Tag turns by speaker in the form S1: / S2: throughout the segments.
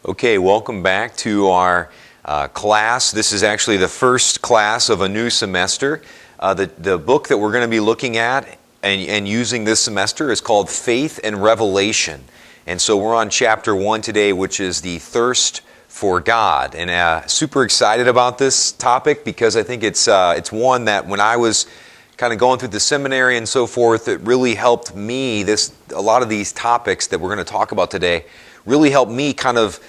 S1: Okay, welcome back to our class. This is actually the first class of a new semester. The book that we're going to be looking at and using this semester is called Faith and Revelation. And so we're on chapter 1 today, which is the thirst for God. And super excited about this topic because I think it's one that when I was kind of going through the seminary and so forth, it really helped me. A lot of these topics that we're going to talk about today really helped me kind of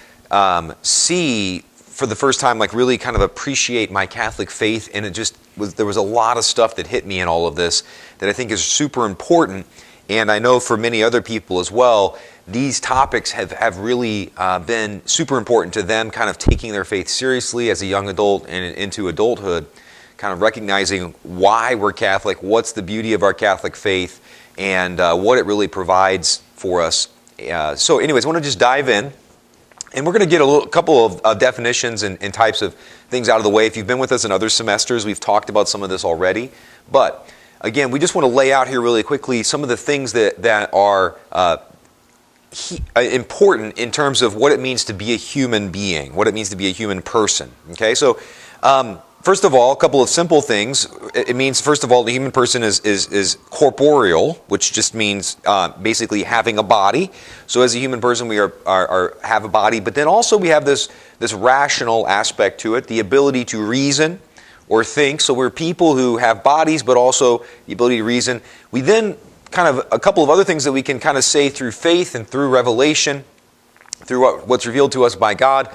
S1: see for the first time, like really kind of appreciate my Catholic faith. And there was a lot of stuff that hit me in all of this that I think is super important. And I know for many other people as well, these topics have really been super important to them, kind of taking their faith seriously as a young adult and into adulthood, kind of recognizing why we're Catholic, what's the beauty of our Catholic faith, and what it really provides for us. So anyways, I want to just dive in. And we're going to get a couple of definitions and types of things out of the way. If you've been with us in other semesters, we've talked about some of this already. But again, we just want to lay out here really quickly some of the things that are important in terms of what it means to be a human being, what it means to be a human person. Okay, so first of all, a couple of simple things. It means, first of all, the human person is corporeal, which just means basically having a body. So as a human person, we have a body, but then also we have this rational aspect to it, the ability to reason or think. So we're people who have bodies, but also the ability to reason. We then kind of a couple of other things that we can kind of say through faith and through revelation, through what's revealed to us by God.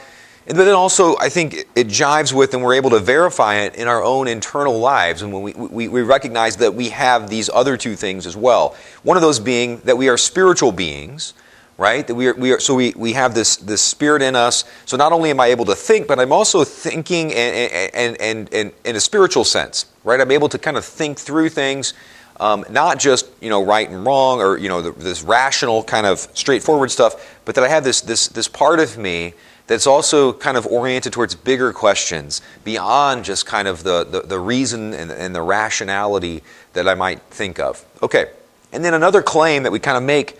S1: And then also, I think it jives with, and we're able to verify it in our own internal lives. And when we recognize that we have these other two things as well. One of those being that we are spiritual beings, right? That we have this spirit in us. So not only am I able to think, but I'm also thinking and in a spiritual sense, right? I'm able to kind of think through things, not just right and wrong or this rational kind of straightforward stuff, but that I have this part of me that's also kind of oriented towards bigger questions beyond just kind of the reason and the rationality that I might think of. Okay, and then another claim that we kind of make,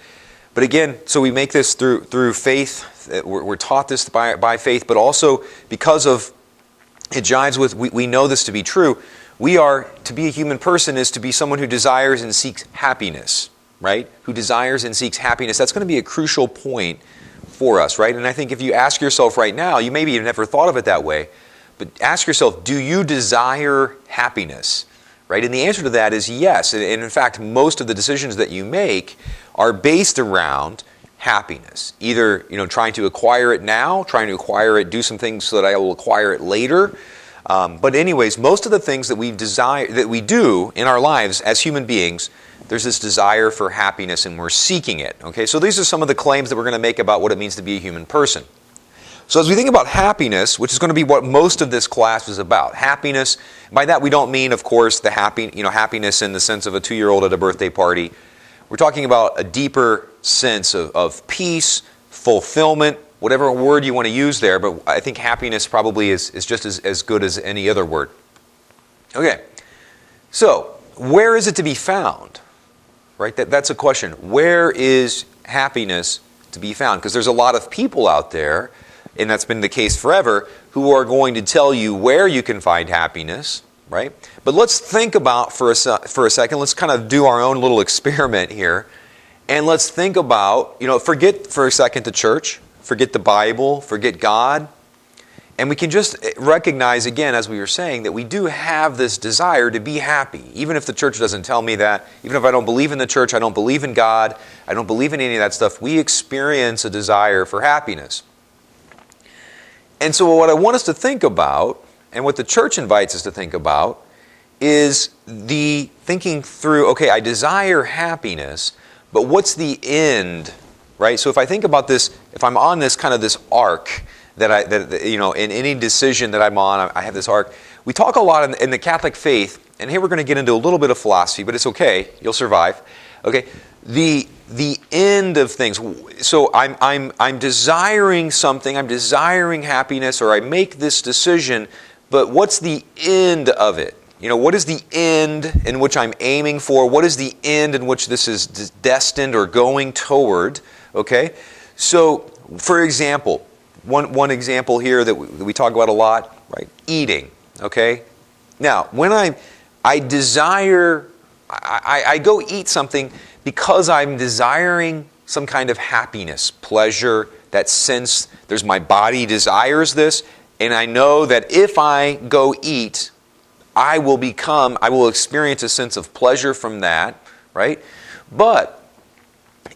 S1: but again, so we make this through faith. We're taught this by faith, but also because of it jives with, we know this to be true. To be a human person is to be someone who desires and seeks happiness, right? Who desires and seeks happiness. That's going to be a crucial point for us, right? And I think if you ask yourself right now, you maybe have never thought of it that way, but ask yourself, do you desire happiness, right? And the answer to that is yes. And in fact, most of the decisions that you make are based around happiness. Either, trying to acquire it now, trying to acquire it, do some things so that I will acquire it later. But anyways, most of the things that we do in our lives as human beings, there's this desire for happiness and we're seeking it. Okay, so these are some of the claims that we're going to make about what it means to be a human person. So as we think about happiness, which is going to be what most of this class is about, happiness, by that we don't mean, of course, the happiness in the sense of a 2-year-old at a birthday party. We're talking about a deeper sense of peace, fulfillment, whatever word you want to use there, but I think happiness probably is just as good as any other word. Okay, so where is it to be found? Right? That's a question. Where is happiness to be found? Because there's a lot of people out there, and that's been the case forever, who are going to tell you where you can find happiness, right? But let's think about for a second, let's kind of do our own little experiment here, and let's think about, forget for a second the church, forget the Bible, forget God, and we can just recognize, again, as we were saying, that we do have this desire to be happy. Even if the church doesn't tell me that, even if I don't believe in the church, I don't believe in God, I don't believe in any of that stuff, we experience a desire for happiness. And so what I want us to think about, and what the church invites us to think about, is the thinking through, okay, I desire happiness, but what's the end, right? So if I think about this, if I'm on this kind of this arc, that in any decision that I'm on, I have this arc. We talk a lot in the Catholic faith, and here we're going to get into a little bit of philosophy, but it's okay. You'll survive. Okay, the end of things. So I'm desiring something. I'm desiring happiness, or I make this decision. But what's the end of it? What is the end in which I'm aiming for? What is the end in which this is destined or going toward? Okay, so for example, one example here that we talk about a lot, right? Eating, okay? Now, when I desire, I go eat something because I'm desiring some kind of happiness, pleasure, that sense, my body desires this, and I know that if I go eat, I will experience a sense of pleasure from that, right? But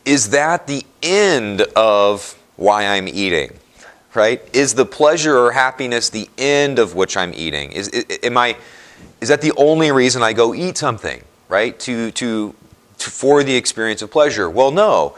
S1: is that the end of why I'm eating, right? Is the pleasure or happiness the end of which I'm eating? Is that the only reason I go eat something, right? For the experience of pleasure? Well, no.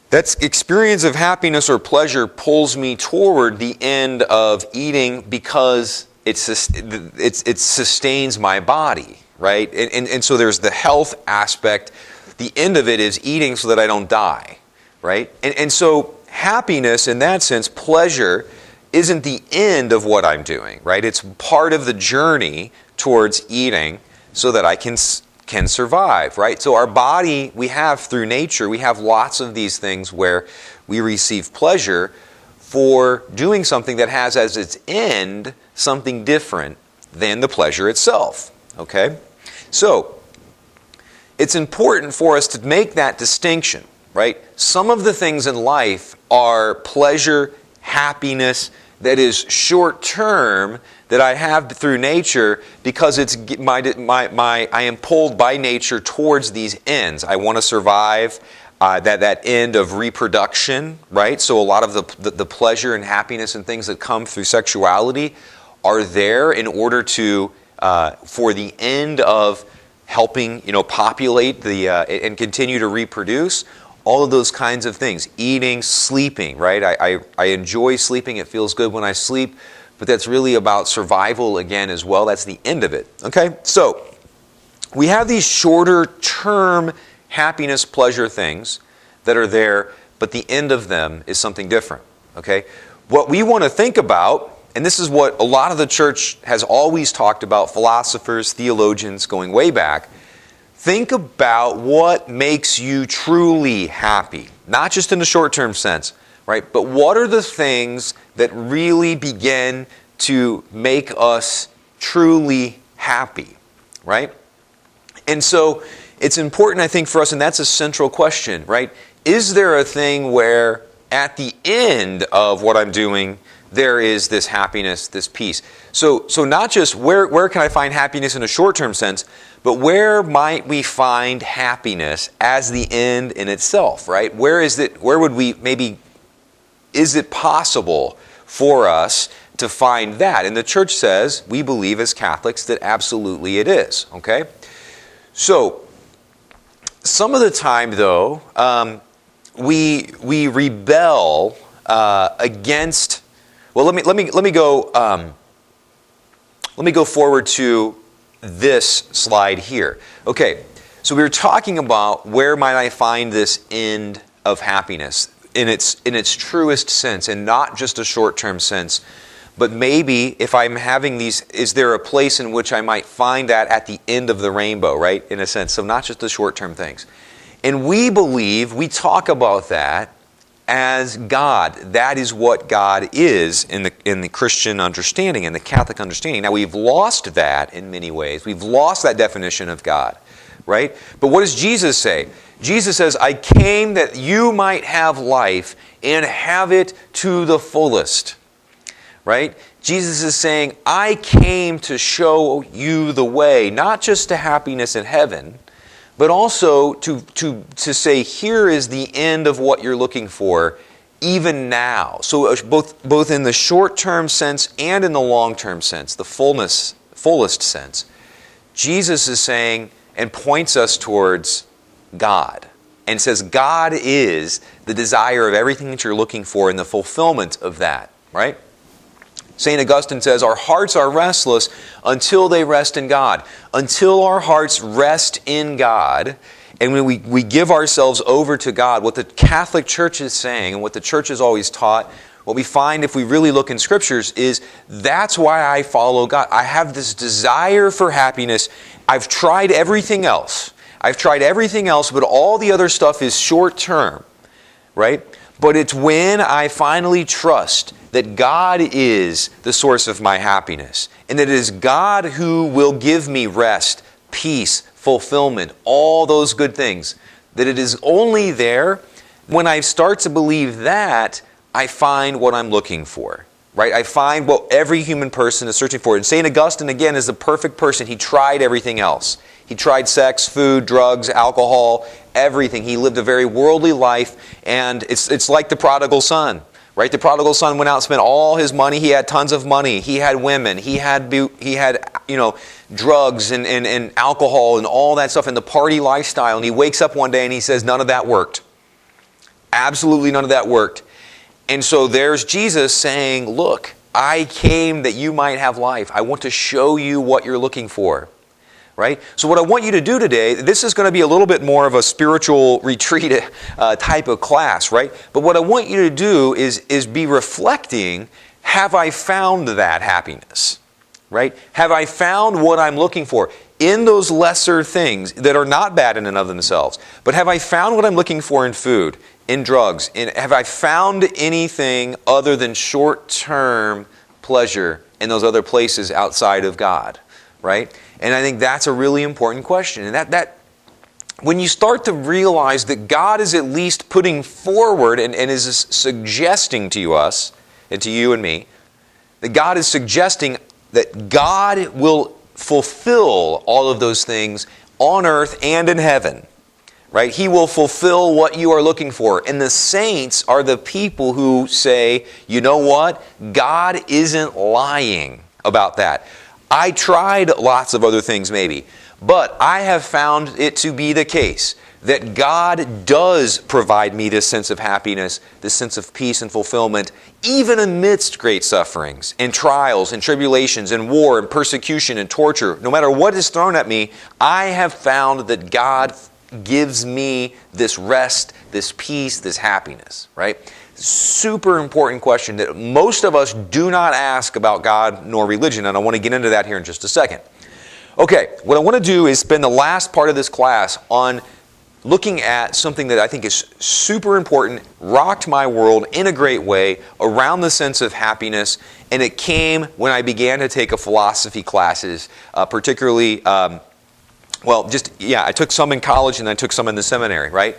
S1: That experience of happiness or pleasure pulls me toward the end of eating because it sustains my body, right? And so there's the health aspect. The end of it is eating so that I don't die, right? And so happiness, in that sense, pleasure, isn't the end of what I'm doing, right? It's part of the journey towards eating so that I can survive, right? So our body, we have through nature, we have lots of these things where we receive pleasure for doing something that has as its end something different than the pleasure itself, okay? So it's important for us to make that distinction, right? Some of the things in life are pleasure, happiness, that is short-term, that I have through nature because I am pulled by nature towards these ends. I want to survive that end of reproduction, right? So a lot of the pleasure and happiness and things that come through sexuality are there in order to for the end of helping populate and continue to reproduce. All of those kinds of things. Eating, sleeping, right? I enjoy sleeping. It feels good when I sleep. But that's really about survival again as well. That's the end of it. Okay? So, we have these shorter term happiness, pleasure things that are there, but the end of them is something different. Okay? What we want to think about, and this is what a lot of the church has always talked about, philosophers, theologians going way back, think about what makes you truly happy. Not just in the short-term sense, right? But what are the things that really begin to make us truly happy, right? And so it's important, I think, for us, and that's a central question, right? Is there a thing where at the end of what I'm doing, there is this happiness, this peace? So not just where can I find happiness in a short-term sense, but where might we find happiness as the end in itself, right? Is it possible for us to find that? And the church says, we believe as Catholics that absolutely it is, okay? So, some of the time though, we rebel against. Well, let me go forward to this slide here. Okay, so we were talking about where might I find this end of happiness in its truest sense, and not just a short-term sense, but maybe if I'm having these, is there a place in which I might find that at the end of the rainbow, right? In a sense, so not just the short-term things. And we talk about that as God. That is what God is in the Christian understanding, in the Catholic understanding. Now, we've lost that in many ways. We've lost that definition of God, right? But what does Jesus say? Jesus says, I came that you might have life and have it to the fullest, right? Jesus is saying, I came to show you the way, not just to happiness in heaven, but also to say, here is the end of what you're looking for, even now. So both in the short-term sense and in the long-term sense, the fullest sense, Jesus is saying and points us towards God. And says God is the desire of everything that you're looking for and the fulfillment of that, right? St. Augustine says, our hearts are restless until they rest in God. Until our hearts rest in God, and when we give ourselves over to God, what the Catholic Church is saying, and what the Church has always taught, what we find if we really look in Scriptures is, that's why I follow God. I have this desire for happiness. I've tried everything else, but all the other stuff is short-term, right? But it's when I finally trust that God is the source of my happiness, and that it is God who will give me rest, peace, fulfillment, all those good things, that it is only there when I start to believe that I find what I'm looking for. Right? I find what every human person is searching for. And St. Augustine, again, is the perfect person. He tried everything else. He tried sex, food, drugs, alcohol, everything. He lived a very worldly life, and it's like the prodigal son. Right? The prodigal son went out and spent all his money. He had tons of money. He had women. He had drugs and alcohol and all that stuff and the party lifestyle. And he wakes up one day and he says, none of that worked. Absolutely none of that worked. And so there's Jesus saying, look, I came that you might have life. I want to show you what you're looking for. Right? So what I want you to do today, this is going to be a little bit more of a spiritual retreat type of class, right? But what I want you to do is be reflecting, have I found that happiness? Right? Have I found what I'm looking for in those lesser things that are not bad in and of themselves? But have I found what I'm looking for in food, in drugs? Have I found anything other than short-term pleasure in those other places outside of God? Right? And I think that's a really important question. And that when you start to realize that God is at least putting forward and is suggesting to us, and to you and me, that God is suggesting that God will fulfill all of those things on earth and in heaven. Right? He will fulfill what you are looking for. And the saints are the people who say, you know what? God isn't lying about that. I tried lots of other things maybe, but I have found it to be the case that God does provide me this sense of happiness, this sense of peace and fulfillment, even amidst great sufferings and trials and tribulations and war and persecution and torture. No matter what is thrown at me, I have found that God gives me this rest, this peace, this happiness, right? Super important question that most of us do not ask about God nor religion, and I want to get into that here in just a second. Okay, what I want to do is spend the last part of this class on looking at something that I think is super important, rocked my world in a great way around the sense of happiness, and it came when I began to take philosophy classes, particularly, I took some in college and I took some in the seminary, right?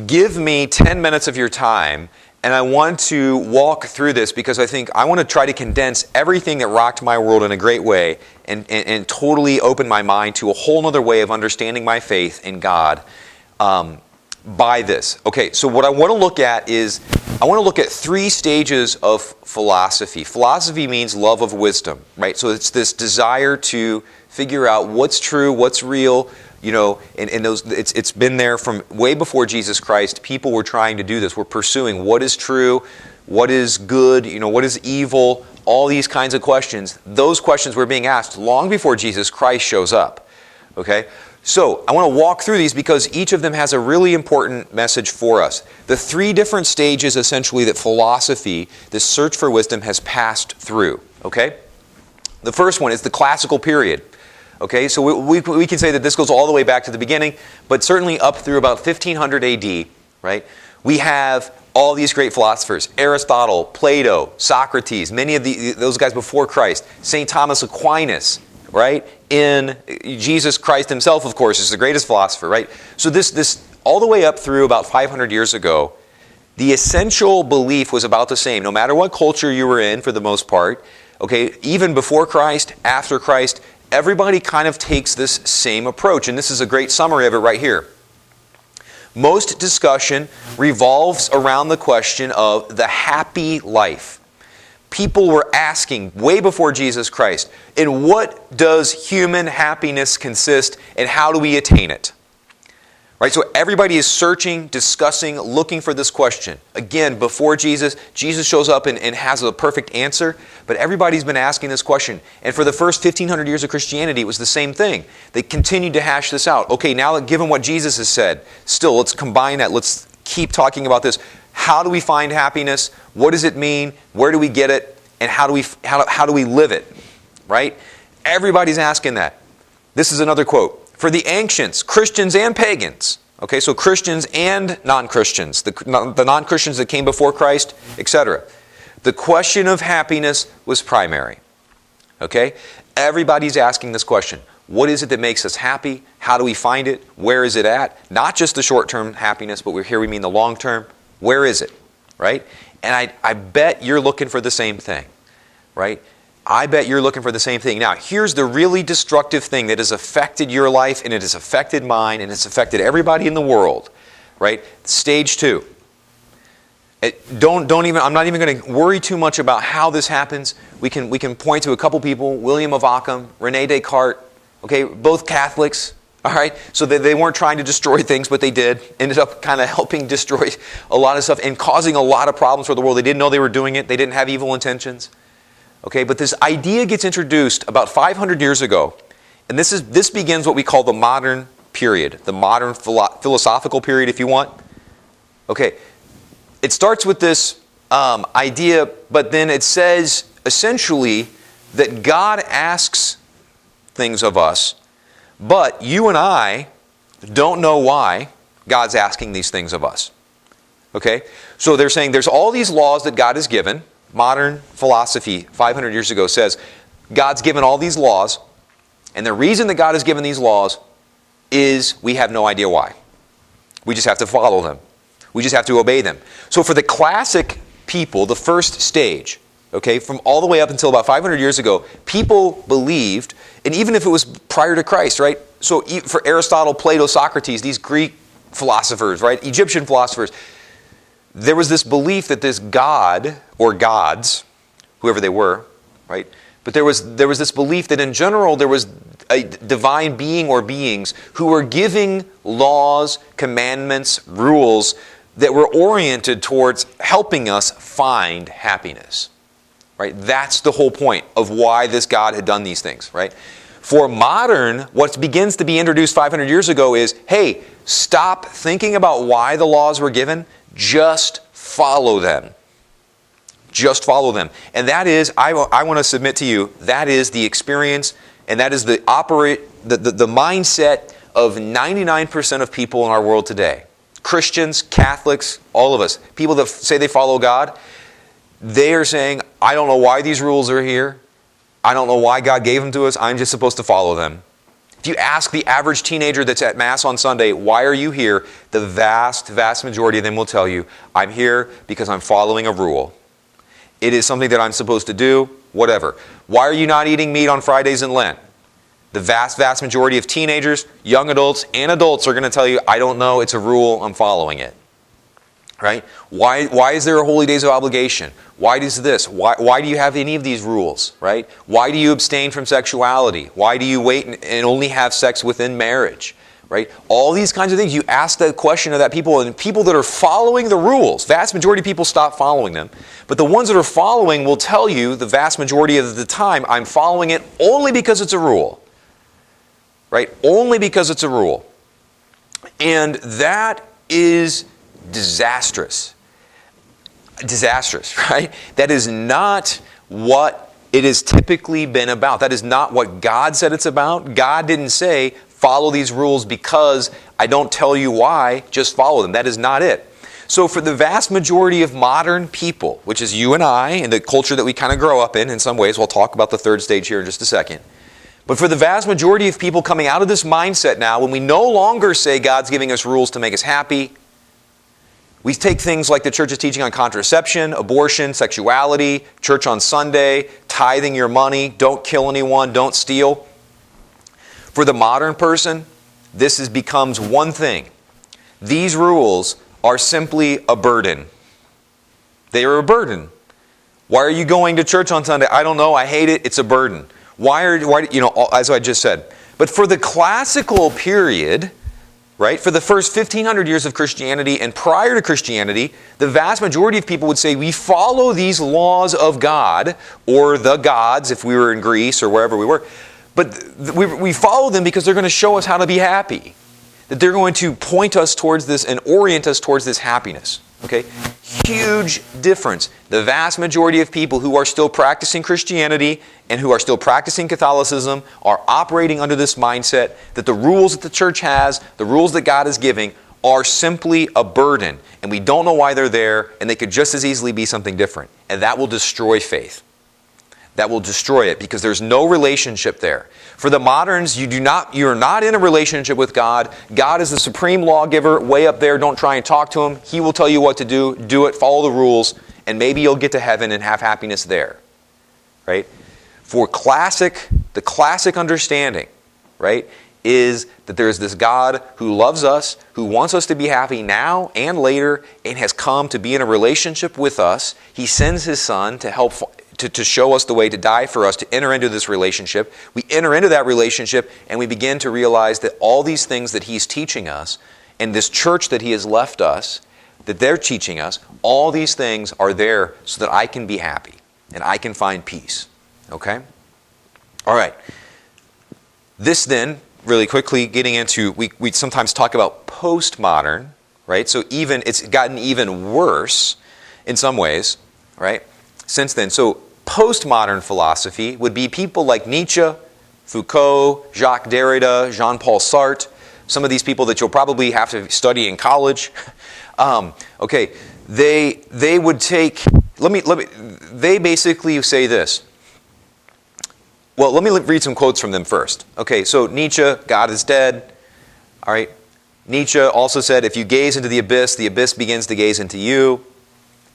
S1: Give me 10 minutes of your time, and I want to walk through this because I want to try to condense everything that rocked my world in a great way and totally open my mind to a whole other way of understanding my faith in God by this. Okay, so what I want to look at is, I want to look at 3 stages of philosophy. Philosophy means love of wisdom, right? So it's this desire to figure out what's true, what's real. It's been there from way before Jesus Christ. People were trying to do this. We're pursuing what is true, what is good, what is evil, all these kinds of questions. Those questions were being asked long before Jesus Christ shows up. Okay? So I want to walk through these because each of them has a really important message for us. The 3 different stages, essentially, that philosophy, this search for wisdom, has passed through. Okay? The first one is the classical period. Okay, so we can say that this goes all the way back to the beginning, but certainly up through about 1500 AD, right? We have all these great philosophers, Aristotle, Plato, Socrates, many of those guys before Christ, St. Thomas Aquinas, right? In Jesus Christ himself, of course, is the greatest philosopher, right? So this all the way up through about 500 years ago, the essential belief was about the same, no matter what culture you were in for the most part, okay, even before Christ, after Christ, everybody kind of takes this same approach, and this is a great summary of it right here. Most discussion revolves around the question of the happy life. People were asking way before Jesus Christ, in what does human happiness consist, and how do we attain it? Right, so everybody is searching, discussing, looking for this question. Again, before Jesus shows up and has a perfect answer, but everybody's been asking this question. And for the first 1,500 years of Christianity, it was the same thing. They continued to hash this out. Okay, now that given what Jesus has said, still, let's combine that. Let's keep talking about this. How do we find happiness? What does it mean? Where do we get it? And how do we live it? Right? Everybody's asking that. This is another quote. For the ancients, Christians and pagans, Okay, so Christians and non-Christians, the non-Christians that came before Christ, etc. The question of happiness was primary. Okay? Everybody's asking this question. What is it that makes us happy? How do we find it? Where is it at? Not just the short-term happiness, but here we mean the long-term. Where is it? Right? And I bet you're looking for the same thing. Right? I bet you're looking for the same thing. Now, here's the really destructive thing that has affected your life, and it has affected mine, and it's affected everybody in the world. Right? Stage 2. I'm not even going to worry too much about how this happens. We can point to a couple people, William of Ockham, Rene Descartes, okay, both Catholics, all right? So they weren't trying to destroy things, but they did. Ended up kind of helping destroy a lot of stuff and causing a lot of problems for the world. They didn't know they were doing it. They didn't have evil intentions. Okay, but this idea gets introduced about 500 years ago, and this begins what we call the modern period, the modern philosophical period, if you want. Okay. It starts with this idea, but then it says essentially that God asks things of us, but you and I don't know why God's asking these things of us. Okay? So they're saying there's all these laws that God has given. Modern philosophy 500 years ago says God's given all these laws, and the reason that God has given these laws is we have no idea why. We just have to follow them. We just have to obey them. So for the classic people, the first stage, okay, from all the way up until about 500 years ago, people believed, and even if it was prior to Christ, right? So for Aristotle, Plato, Socrates, these Greek philosophers, right? Egyptian philosophers, there was this belief that this God, or gods, whoever they were, right? But there was this belief that in general there was a divine being or beings who were giving laws, commandments, rules that were oriented towards helping us find happiness. Right? That's the whole point of why this God had done these things. Right? For modern, what begins to be introduced 500 years ago is, hey, stop thinking about why the laws were given. Just follow them. Just follow them. And that is, I want to submit to you, that is the experience, and that is the mindset of 99% of people in our world today. Christians, Catholics, all of us, people that say they follow God, they are saying, I don't know why these rules are here. I don't know why God gave them to us. I'm just supposed to follow them. If you ask the average teenager that's at Mass on Sunday, why are you here? The vast, vast majority of them will tell you, I'm here because I'm following a rule. It is something that I'm supposed to do, whatever. Why are you not eating meat on Fridays in Lent? The vast, vast majority of teenagers, young adults, and adults are going to tell you, I don't know, it's a rule, I'm following it. Right? Why is there a holy days of obligation? Why does this? Why do you have any of these rules? Right? Why do you abstain from sexuality? Why do you wait and only have sex within marriage? Right? All these kinds of things. You ask that question of that people, and people that are following the rules, vast majority of people stop following them. But the ones that are following will tell you the vast majority of the time, I'm following it only because it's a rule. Right? Only because it's a rule. And that is disastrous. Disastrous, right? That is not what it has typically been about. That is not what God said it's about. God didn't say, follow these rules because I don't tell you why, just follow them. That is not it. So for the vast majority of modern people, which is you and I, and the culture that we kind of grow up in some ways, we'll talk about the third stage here in just a second. But for the vast majority of people coming out of this mindset now, when we no longer say God's giving us rules to make us happy, we take things like the church's teaching on contraception, abortion, sexuality, church on Sunday, tithing your money, don't kill anyone, don't steal. For the modern person, this becomes one thing. These rules are simply a burden. They are a burden. Why are you going to church on Sunday? I don't know, I hate it, it's a burden. Why, as I just said. But for the classical period, right, for the first 1,500 years of Christianity and prior to Christianity, the vast majority of people would say we follow these laws of God, or the gods if we were in Greece or wherever we were. But we follow them because they're going to show us how to be happy. That they're going to point us towards this and orient us towards this happiness. Okay? Huge difference. The vast majority of people who are still practicing Christianity and who are still practicing Catholicism are operating under this mindset that the rules that the church has, the rules that God is giving, are simply a burden, and we don't know why they're there, and they could just as easily be something different. And that will destroy faith. That will destroy it because there's no relationship there. For the moderns, you're not in a relationship with God. God is the supreme lawgiver way up there. Don't try and talk to Him. He will tell you what to do. Do it, follow the rules, and maybe you'll get to heaven and have happiness there. Right? For the classic understanding, right, is that there is this God who loves us, who wants us to be happy now and later, and has come to be in a relationship with us. He sends His Son to help to show us the way, to die for us, to enter into this relationship. We enter into that relationship and we begin to realize that all these things that He's teaching us and this church that He has left us, that they're teaching us, all these things are there so that I can be happy and I can find peace. Okay? All right. This then, really quickly getting into, we sometimes talk about postmodern, right? So it's gotten even worse in some ways, right? Since then. So postmodern philosophy would be people like Nietzsche, Foucault, Jacques Derrida, Jean-Paul Sartre, some of these people that you'll probably have to study in college. They would take, they basically say this. Well, let me read some quotes from them first. Okay, so Nietzsche, God is dead. All right. Nietzsche also said, if you gaze into the abyss begins to gaze into you.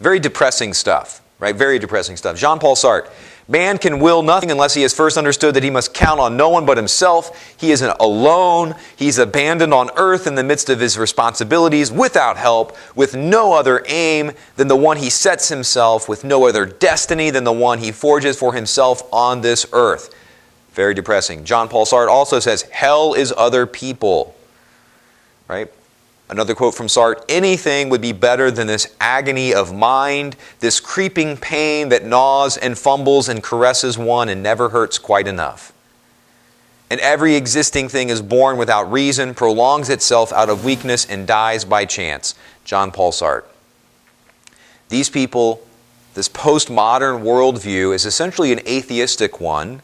S1: Very depressing stuff, right? Very depressing stuff. Jean-Paul Sartre, man can will nothing unless he has first understood that he must count on no one but himself. He is alone. He's abandoned on earth in the midst of his responsibilities, without help, with no other aim than the one he sets himself, with no other destiny than the one he forges for himself on this earth. Very depressing. Jean-Paul Sartre also says, hell is other people. Right? Another quote from Sartre, anything would be better than this agony of mind, this creeping pain that gnaws and fumbles and caresses one and never hurts quite enough. And every existing thing is born without reason, prolongs itself out of weakness, and dies by chance. Jean-Paul Sartre. These people, this postmodern worldview is essentially an atheistic one.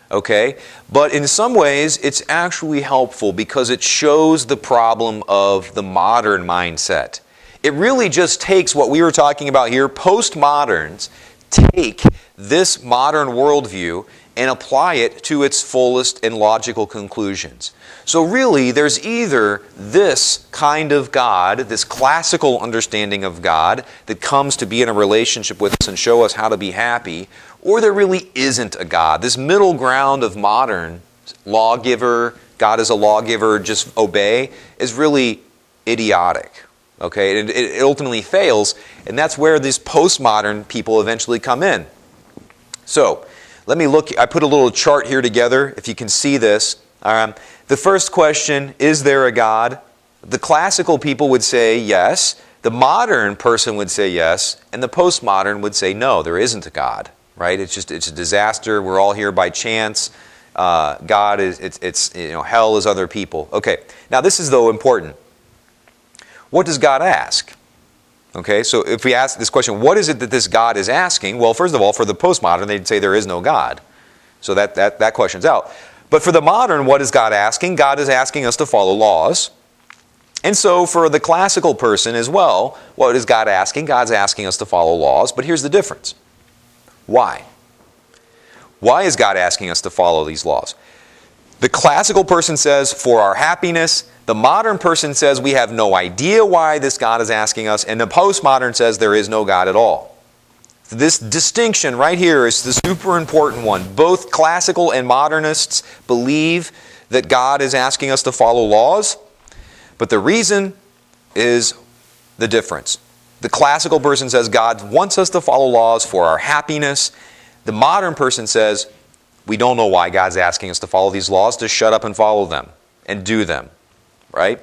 S1: Okay? But in some ways, it's actually helpful because it shows the problem of the modern mindset. It really just takes what we were talking about here. Postmoderns take this modern worldview and apply it to its fullest and logical conclusions. So really, there's either this kind of God, this classical understanding of God that comes to be in a relationship with us and show us how to be happy, or there really isn't a God. This middle ground of modern lawgiver, God is a lawgiver, just obey, is really idiotic. Okay, it ultimately fails, and that's where these postmodern people eventually come in. So, let me look, I put a little chart here together, if you can see this. The first question, is there a God? The classical people would say yes, the modern person would say yes, and the postmodern would say no, there isn't a God. Right? It's a disaster. We're all here by chance. God is, hell is other people. Okay. Now this is though important. What does God ask? Okay. So if we ask this question, what is it that this God is asking? Well, first of all, for the postmodern, they'd say there is no God. So that question's out. But for the modern, what is God asking? God is asking us to follow laws. And so for the classical person as well, what is God asking? God's asking us to follow laws. But here's the difference. Why? Why is God asking us to follow these laws? The classical person says, for our happiness. The modern person says, we have no idea why this God is asking us. And the postmodern says, there is no God at all. This distinction right here is the super important one. Both classical and modernists believe that God is asking us to follow laws. But the reason is the difference. The classical person says God wants us to follow laws for our happiness. The modern person says we don't know why God's asking us to follow these laws. Just shut up and follow them and do them. Right?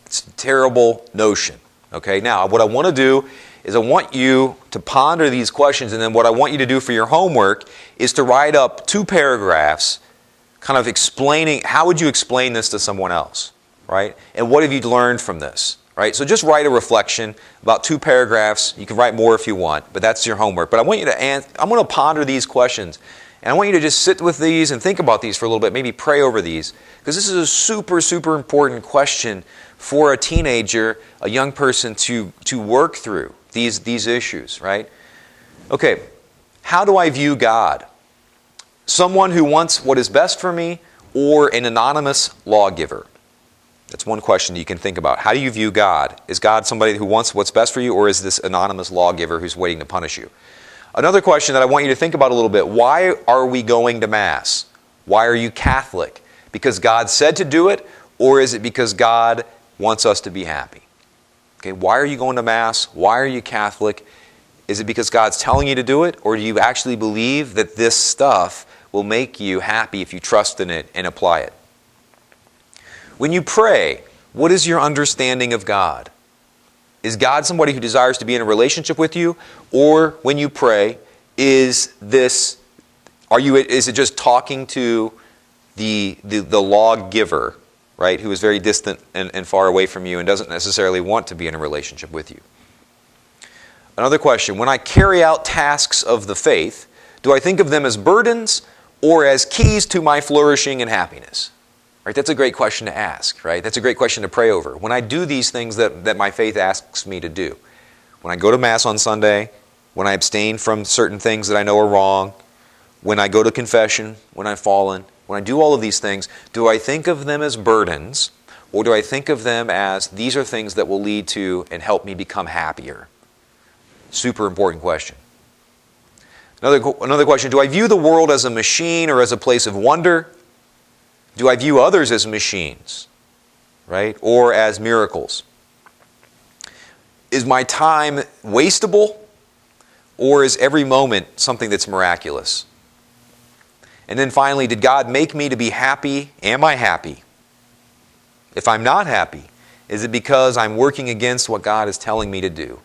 S1: It's a terrible notion. Okay, now what I want to do is I want you to ponder these questions, and then what I want you to do for your homework is to write up 2 paragraphs kind of explaining, how would you explain this to someone else? Right? And what have you learned from this? Right? So just write a reflection, about 2 paragraphs. You can write more if you want, but that's your homework. But I want you to I'm going to ponder these questions And I want you to just sit with these and think about these for a little bit, maybe pray over these, because this is a super, super important question for a teenager, a young person to work through these issues, right? Okay, how do I view God? Someone who wants what is best for me, or an anonymous lawgiver? That's one question you can think about. How do you view God? Is God somebody who wants what's best for you, or is this anonymous lawgiver who's waiting to punish you? Another question that I want you to think about a little bit. Why are we going to Mass? Why are you Catholic? Because God said to do it, or is it because God wants us to be happy? Okay, why are you going to Mass? Why are you Catholic? Is it because God's telling you to do it, or do you actually believe that this stuff will make you happy if you trust in it and apply it? When you pray, what is your understanding of God? Is God somebody who desires to be in a relationship with you? Or when you pray, is it just talking to the lawgiver, right, who is very distant and far away from you and doesn't necessarily want to be in a relationship with you? Another question, when I carry out tasks of the faith, do I think of them as burdens or as keys to my flourishing and happiness? Right, that's a great question to ask, right? That's a great question to pray over. When I do these things that my faith asks me to do, when I go to Mass on Sunday, when I abstain from certain things that I know are wrong, when I go to confession, when I've fallen, when I do all of these things, do I think of them as burdens, or do I think of them as these are things that will lead to and help me become happier? Super important question. Another question, do I view the world as a machine or as a place of wonder? Do I view others as machines, right? Or as miracles? Is my time wastable? Or is every moment something that's miraculous? And then finally, did God make me to be happy? Am I happy? If I'm not happy, is it because I'm working against what God is telling me to do?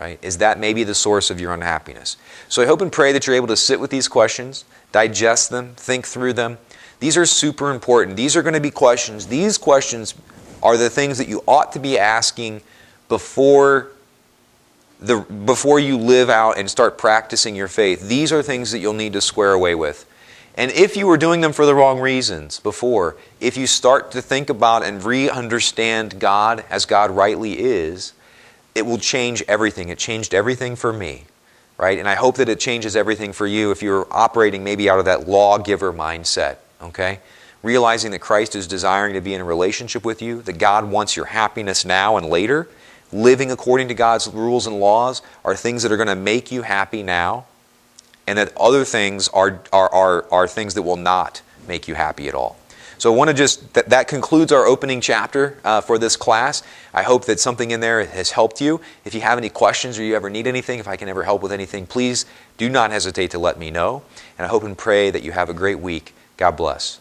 S1: Right? Is that maybe the source of your unhappiness? So I hope and pray that you're able to sit with these questions, digest them, think through them. These are super important. These are going to be questions. These questions are the things that you ought to be asking before you live out and start practicing your faith. These are things that you'll need to square away with. And if you were doing them for the wrong reasons before, if you start to think about and re-understand God as God rightly is, it will change everything. It changed everything for me, right? And I hope that it changes everything for you if you're operating maybe out of that lawgiver mindset. Okay? Realizing that Christ is desiring to be in a relationship with you, that God wants your happiness now and later, living according to God's rules and laws are things that are going to make you happy now, and that other things are things that will not make you happy at all. So I want to that concludes our opening chapter for this class. I hope that something in there has helped you. If you have any questions or you ever need anything, if I can ever help with anything, please do not hesitate to let me know. And I hope and pray that you have a great week. God bless.